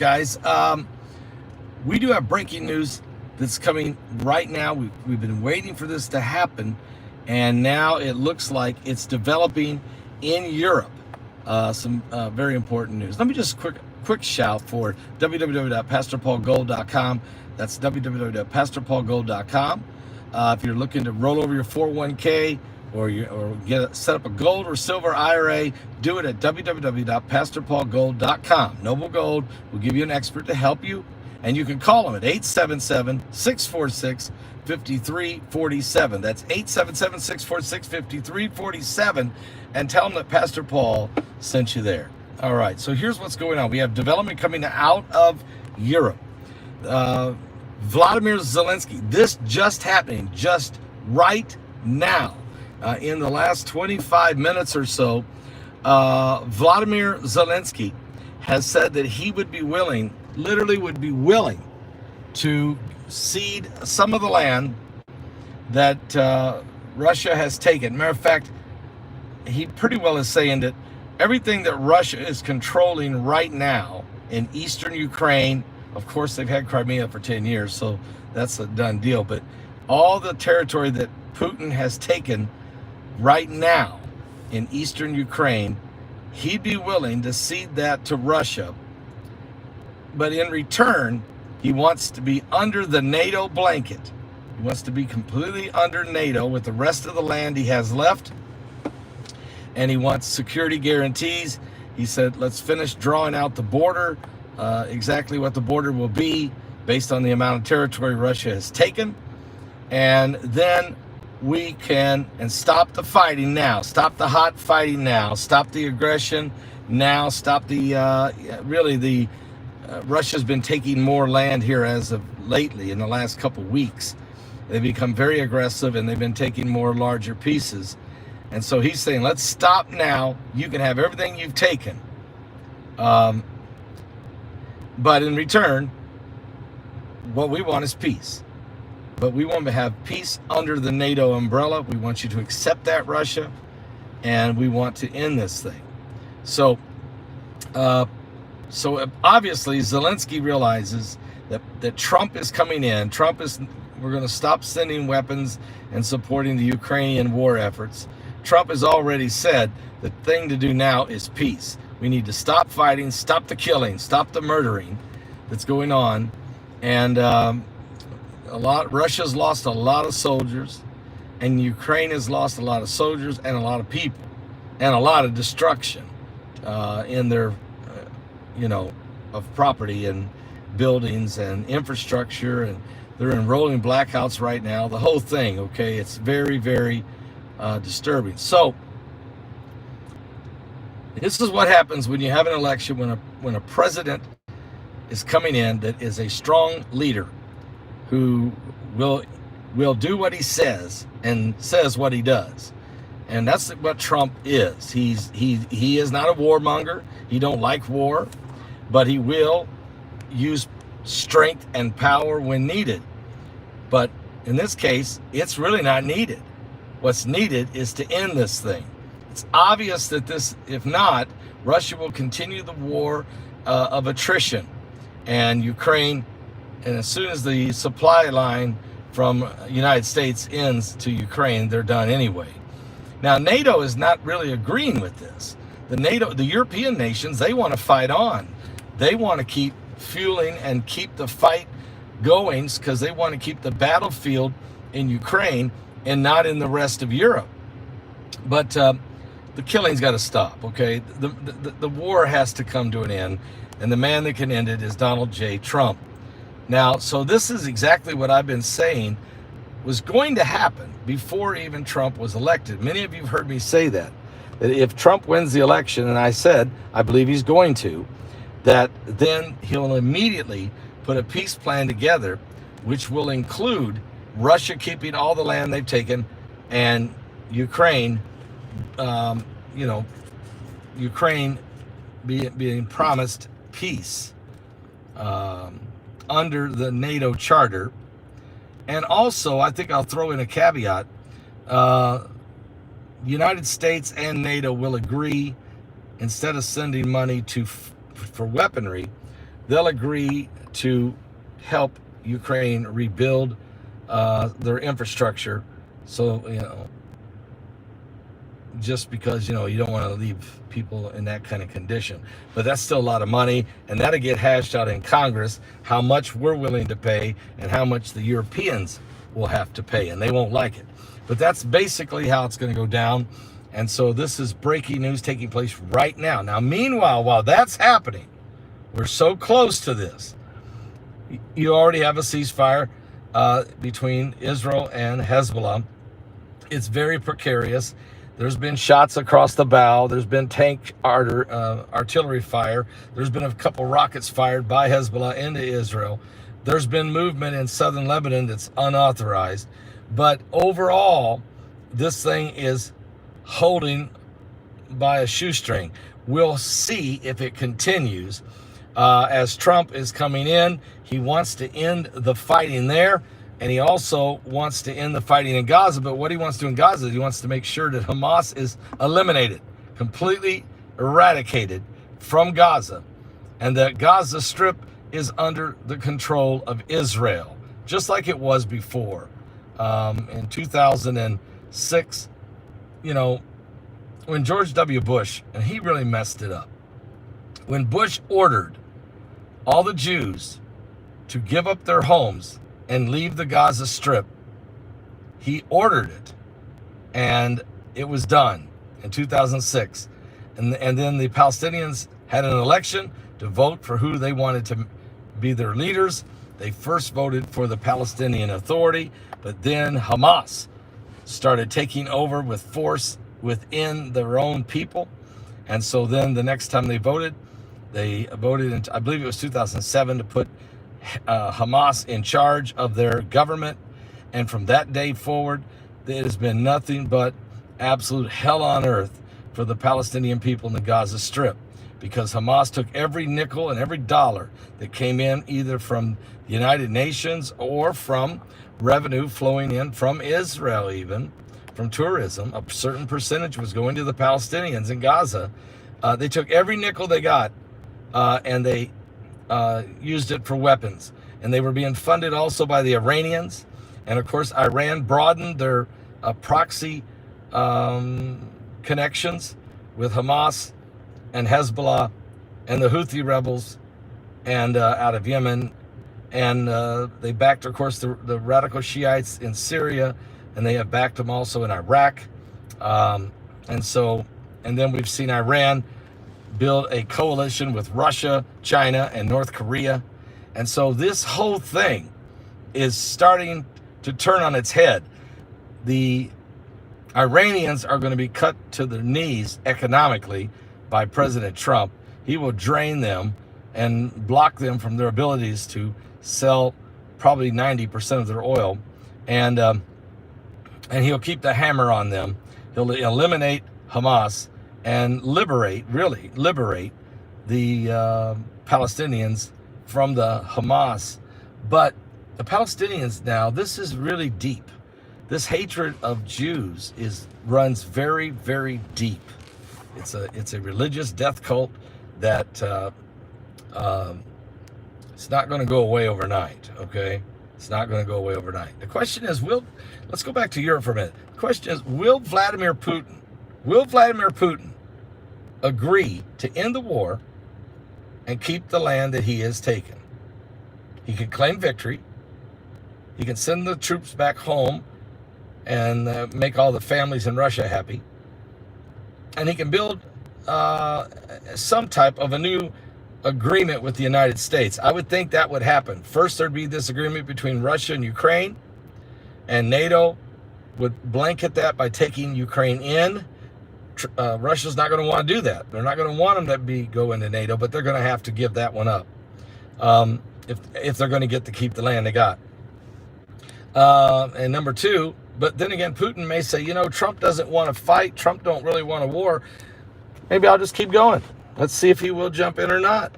guys. We do have breaking news that's coming right now. We've been waiting for this to happen, and now it looks like it's developing in Europe. Some very important news. Let me just quick shout for www.pastorpaulgold.com. That's www.pastorpaulgold.com. If you're looking to roll over your 401k or set up a gold or silver IRA, do it at www.pastorpaulgold.com. Noble Gold will give you an expert to help you, and you can call them at 877-646-5347. That's 877-646-5347, and tell them that Pastor Paul sent you there. All right, so here's what's going on. We have development coming out of Europe. Vladimir Zelenskyy, this just happening, just right now. In the last 25 minutes or so, Vladimir Zelenskyy has said that he would be willing, literally would be willing, to cede some of the land that Russia has taken. Matter of fact, he pretty well is saying that everything that Russia is controlling right now in eastern Ukraine, of course they've had Crimea for 10 years, so that's a done deal, but all the territory that Putin has taken right now in eastern Ukraine, he'd be willing to cede that to Russia. But in return, he wants to be under the NATO blanket. He wants to be completely under NATO with the rest of the land he has left. And he wants security guarantees. He said, let's finish drawing out the border, exactly what the border will be based on the amount of territory Russia has taken. And then we can stop the fighting now, stop the hot fighting now, stop the aggression now, stop the Russia's been taking more land here as of lately in the last couple weeks. They've become very aggressive and they've been taking more larger pieces. And so he's saying, let's stop now. You can have everything you've taken. But in return, what we want is peace. But we want to have peace under the NATO umbrella. We want you to accept that, Russia, and we want to end this thing. So obviously Zelenskyy realizes that Trump is coming in. We're going to stop sending weapons and supporting the Ukrainian war efforts. Trump has already said the thing to do now is peace. We need to stop fighting, stop the killing, stop the murdering that's going on, and Russia's lost a lot of soldiers, and Ukraine has lost a lot of soldiers and a lot of people, and a lot of destruction in their, of property and buildings and infrastructure, and they're in rolling blackouts right now. The whole thing, okay, it's very, very disturbing. So this is what happens when you have an election, when a president is coming in that is a strong leader, who will do what he says and says what he does. And that's what Trump is. He is not a warmonger. He don't like war, but he will use strength and power when needed. But in this case, it's really not needed. What's needed is to end this thing. It's obvious that if not, Russia will continue the war of attrition, and Ukraine. And as soon as the supply line from United States ends to Ukraine, they're done anyway. Now, NATO is not really agreeing with this. The European nations, they want to fight on. They want to keep fueling and keep the fight going because they want to keep the battlefield in Ukraine and not in the rest of Europe. But the killing's got to stop, okay? The war has to come to an end, and the man that can end it is Donald J. Trump. Now, so this is exactly what I've been saying was going to happen before even Trump was elected. Many of you have heard me say that if Trump wins the election, and I said, I believe he's going to, that then he'll immediately put a peace plan together, which will include Russia keeping all the land they've taken and Ukraine, Ukraine being promised peace. Under the NATO charter. And also, I think I'll throw in a caveat, the United States and NATO will agree, instead of sending money for weaponry, they'll agree to help Ukraine rebuild their infrastructure. So, just because, you don't want to leave people in that kind of condition. But that's still a lot of money, and that'll get hashed out in Congress, how much we're willing to pay and how much the Europeans will have to pay, and they won't like it. But that's basically how it's going to go down. And so this is breaking news taking place right now. Now, meanwhile, while that's happening, we're so close to this. You already have a ceasefire between Israel and Hezbollah. It's very precarious. There's been shots across the bow. There's been tank artillery fire. There's been a couple rockets fired by Hezbollah into Israel. There's been movement in southern Lebanon that's unauthorized. But overall, this thing is holding by a shoestring. We'll see if it continues. As Trump is coming in, he wants to end the fighting there, and he also wants to end the fighting in Gaza. But what he wants to do in Gaza is he wants to make sure that Hamas is eliminated, completely eradicated from Gaza, and that Gaza Strip is under the control of Israel, just like it was before. In 2006, when George W. Bush, and he really messed it up, when Bush ordered all the Jews to give up their homes and leave the Gaza Strip, he ordered it, and it was done in 2006. And then the Palestinians had an election to vote for who they wanted to be their leaders. They first voted for the Palestinian Authority, but then Hamas started taking over with force within their own people. And so then the next time they voted in, I believe it was 2007, to put Hamas in charge of their government. And from that day forward, it has been nothing but absolute hell on earth for the Palestinian people in the Gaza Strip, because Hamas took every nickel and every dollar that came in, either from the United Nations or from revenue flowing in from Israel, even from tourism. A certain percentage was going to the Palestinians in Gaza. They took every nickel they got, and they used it for weapons. And they were being funded also by the Iranians. And of course, Iran broadened their proxy connections with Hamas and Hezbollah and the Houthi rebels and out of Yemen. And they backed, of course, the radical Shiites in Syria, and they have backed them also in Iraq. And then we've seen Iran build a coalition with Russia, China, and North Korea. And so this whole thing is starting to turn on its head. The Iranians are going to be cut to their knees economically by President Trump. He will drain them and block them from their abilities to sell probably 90% of their oil. And he'll keep the hammer on them. He'll eliminate Hamas and really liberate the Palestinians from the Hamas. But the Palestinians now, this is really deep. This hatred of Jews runs very, very deep. It's a religious death cult that it's not going to go away overnight, okay? It's not going to go away overnight. The question is, let's go back to Europe for a minute. The question is, will Vladimir Putin agree to end the war and keep the land that he has taken? He can claim victory. He can send the troops back home and make all the families in Russia happy. And he can build some type of a new agreement with the United States. I would think that would happen. First, there'd be this agreement between Russia and Ukraine, and NATO would blanket that by taking Ukraine in. Russia's not going to want to do that. They're not going to want them to go into NATO, but they're going to have to give that one up if they're going to get to keep the land they got. And number two, but then again, Putin may say, Trump doesn't want to fight. Trump don't really want a war. Maybe I'll just keep going. Let's see if he will jump in or not.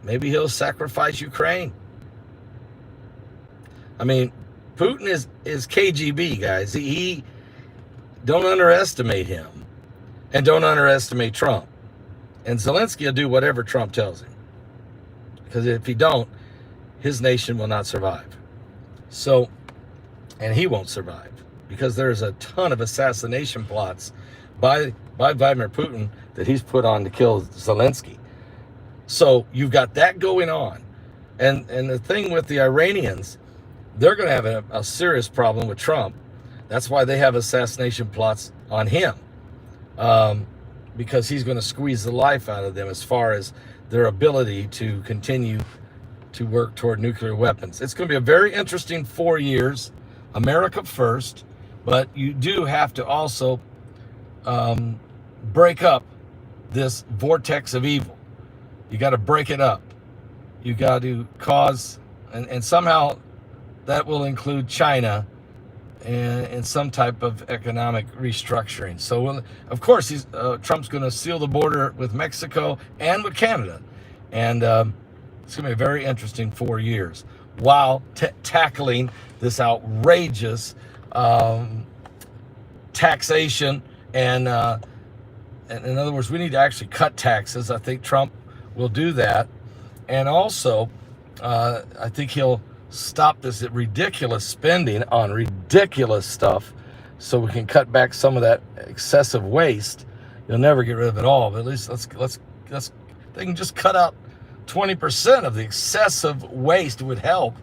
Maybe he'll sacrifice Ukraine. I mean, Putin is KGB, guys. He don't underestimate him, and don't underestimate Trump. And Zelenskyy will do whatever Trump tells him, because if he don't, his nation will not survive. So, and he won't survive, because there's a ton of assassination plots by Vladimir Putin that he's put on to kill Zelenskyy. So you've got that going on. And the thing with the Iranians, they're going to have a serious problem with Trump. That's why they have assassination plots on him, because he's going to squeeze the life out of them as far as their ability to continue to work toward nuclear weapons. It's going to be a very interesting 4 years, America first, but you do have to also break up this vortex of evil. You got to break it up. You got to cause, and somehow that will include China and some type of economic restructuring. So, of course, Trump's going to seal the border with Mexico and with Canada. And it's going to be a very interesting 4 years while tackling this outrageous taxation. And in other words, we need to actually cut taxes. I think Trump will do that. And also, I think he'll stop this ridiculous spending on ridiculous stuff so we can cut back some of that excessive waste. You'll never get rid of it all, but at least let's they can just cut out 20% of the excessive waste would help.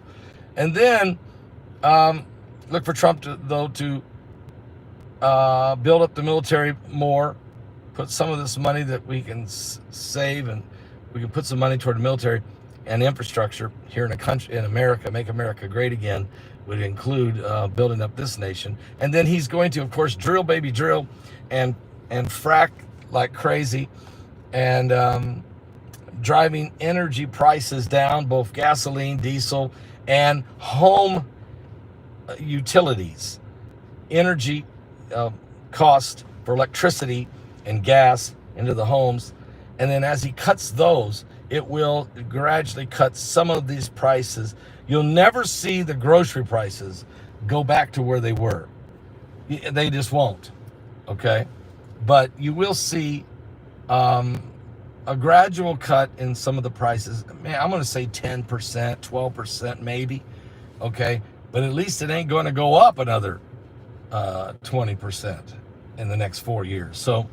And then look for Trump to build up the military more, put some of this money that we can save, and we can put some money toward the military and infrastructure here in a country, in America, make America great again, would include building up this nation. And then he's going to, of course, drill, baby, drill, and frack like crazy, and driving energy prices down, both gasoline, diesel, and home utilities. Energy cost for electricity and gas into the homes. And then as he cuts those, it will gradually cut some of these prices. You'll never see the grocery prices go back to where they were. They just won't, okay? But you will see a gradual cut in some of the prices. Man, I'm going to say 10%, 12% maybe, okay? But at least it ain't going to go up another 20% in the next 4 years. So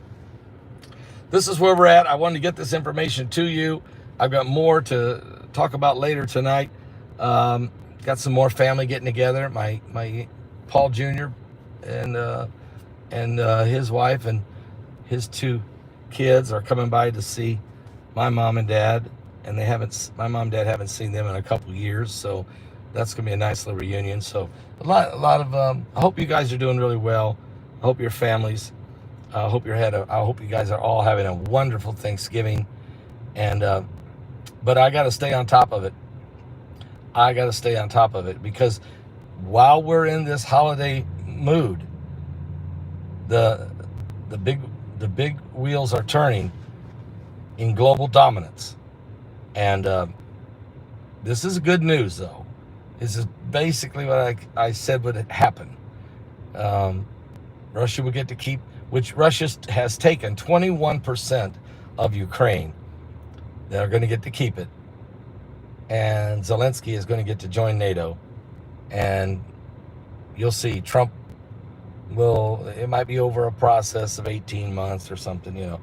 this is where we're at. I wanted to get this information to you. I've got more to talk about later tonight. Got some more family getting together. My Paul Jr. and his wife and his 2 kids are coming by to see my mom and dad, and my mom and dad haven't seen them in a couple years, so that's gonna be a nice little reunion. So a lot of I hope you guys are doing really well. I hope your families. I hope you guys are all having a wonderful Thanksgiving, and but I got to stay on top of it. I got to stay on top of it, because while we're in this holiday mood, the big wheels are turning in global dominance, and this is good news, though. This is basically what I said would happen. Russia would get to keep, which Russia has taken 21% of Ukraine. They're going to get to keep it. And Zelenskyy is going to get to join NATO. And you'll see Trump it might be over a process of 18 months or something, you know.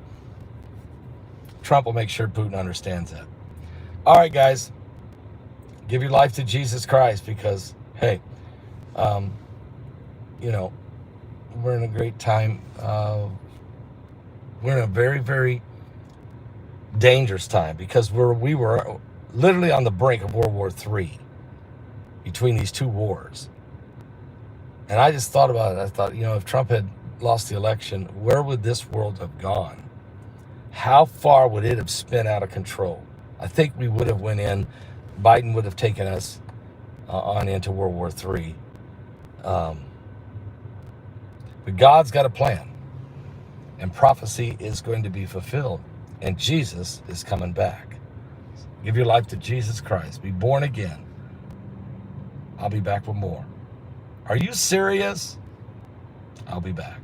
Trump will make sure Putin understands that. All right, guys. Give your life to Jesus Christ, because, hey, you know, we're in a great time. We're in a very, very dangerous time, because we were literally on the brink of World War III between these 2 wars. And I just thought about it. I thought, you know, if Trump had lost the election, where would this world have gone? How far would it have spun out of control? I think we would have went in. Biden would have taken us on into World War III. But God's got a plan, and prophecy is going to be fulfilled, and Jesus is coming back. Give your life to Jesus Christ. Be born again. I'll be back with more. Are you serious? I'll be back.